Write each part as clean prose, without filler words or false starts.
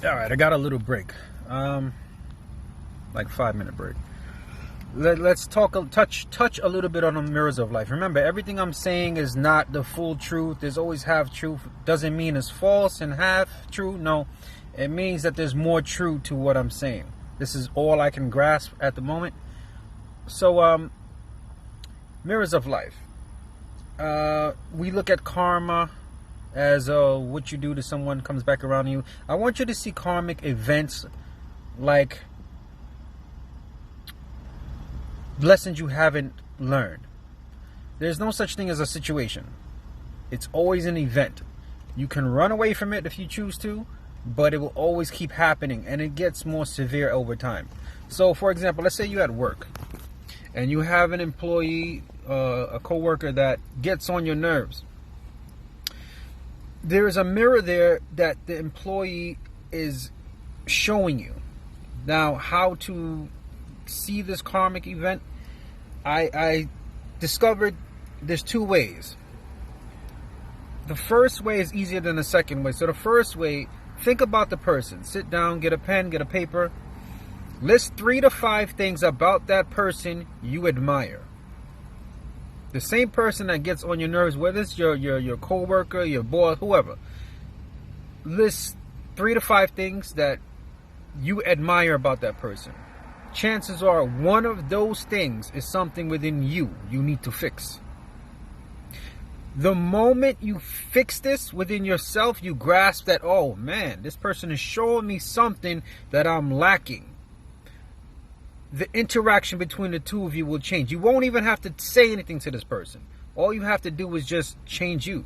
All right, I got a little break, like 5 minute break. Let's touch a little bit on the mirrors of life. Remember, everything I'm saying is not the full truth. There's always half truth. Doesn't mean it's false and half true. No, it means that there's more truth to what I'm saying. This is all I can grasp at the moment. So, mirrors of life. We look at karma as what you do to someone comes back around you. I want you to see karmic events like lessons you haven't learned. There's no such thing as a situation. It's always an event. You can run away from it if you choose to, but it will always keep happening, and it gets more severe over time. So, for example, let's say you're at work and you have an employee, a coworker that gets on your nerves. There is a mirror there that the employee is showing you. Now, how to see this karmic event? I discovered there's two ways. The first way is easier than the second way. So the first way, think about the person. Sit down, get a pen, get a paper. List 3 to 5 things about that person you admire. The same person that gets on your nerves, whether it's your co-worker, your boss, whoever. List 3 to 5 things that you admire about that person. Chances are one of those things is something within you need to fix. The moment you fix this within yourself, you grasp that, oh man, this person is showing me something that I'm lacking. The interaction between the two of you will change. You won't even have to say anything to this person. All you have to do is just change you.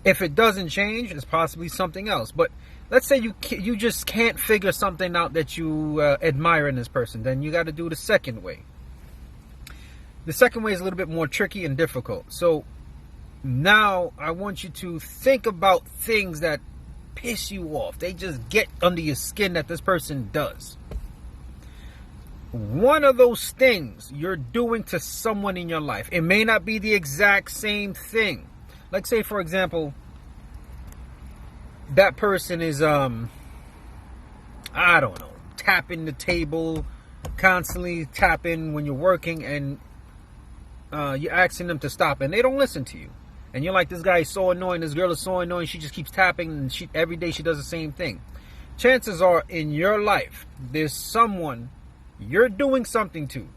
If it doesn't change, it's possibly something else. But let's say you just can't figure something out that you admire in this person. Then you got to do the second way. The second way is a little bit more tricky and difficult. So now I want you to think about things that piss you off. They just get under your skin that this person does. One of those things you're doing to someone in your life. It may not be the exact same thing. Like, say, for example, that person is, I don't know, tapping the table, constantly tapping when you're working, and you're asking them to stop, and they don't listen to you. And you're like, this guy is so annoying, this girl is so annoying, she just keeps tapping, and every day she does the same thing. Chances are, in your life, there's someone you're doing something to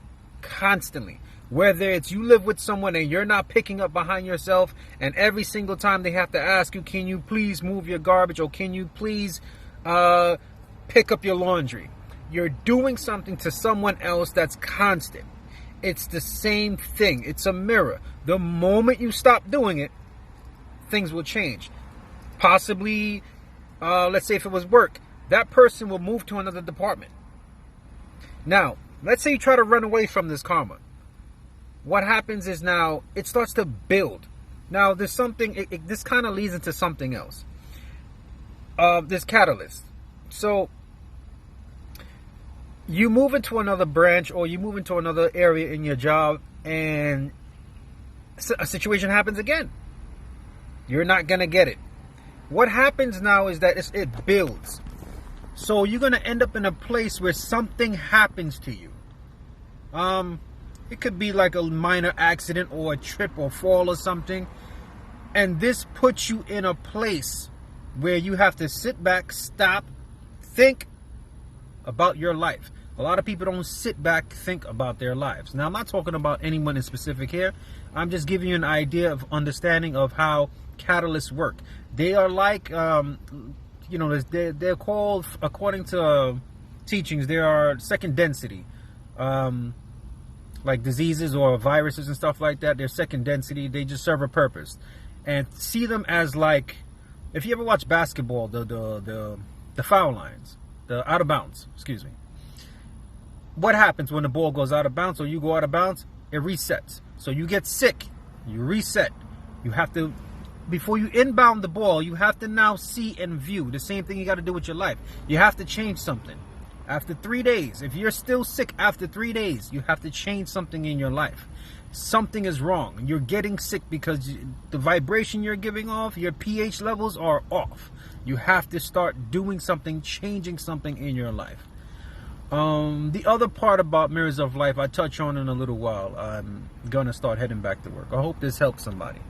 constantly. Whether it's you live with someone and you're not picking up behind yourself, and every single time they have to ask you, can you please move your garbage, or can you please pick up your laundry? You're doing something to someone else that's constant. It's the same thing. It's a mirror. The moment you stop doing it, things will change. Possibly, let's say if it was work, that person will move to another department. Now, let's say you try to run away from this karma. What happens is now it starts to build. Now, there's something, this kind of leads into something else. This catalyst. So, you move into another branch, or you move into another area in your job, and a situation happens again. You're not going to get it. What happens now is that it builds. So you're going to end up in a place where something happens to you. It could be like a minor accident or a trip or fall or something. And this puts you in a place where you have to sit back, stop, think about your life. A lot of people don't sit back, think about their lives. Now, I'm not talking about anyone in specific here. I'm just giving you an idea of understanding of how catalysts work. They are like, they're called, according to teachings, they are second density. Like diseases or viruses and stuff like that, they're second density. They just serve a purpose. And see them as like, if you ever watch basketball, the foul lines, the out of bounds, excuse me. What happens when the ball goes out of bounds or you go out of bounds? It resets. So you get sick, you reset. You have to, before you inbound the ball, you have to now see and view. The same thing you got to do with your life. You have to change something. After 3 days, if you're still sick after 3 days, you have to change something in your life. something is wrong. You're getting sick because the vibration you're giving off, your pH levels are off. You have to start doing something, changing something in your life. The other part about mirrors of life I touch on in a little while. I'm gonna start heading back to work. I hope this helps somebody.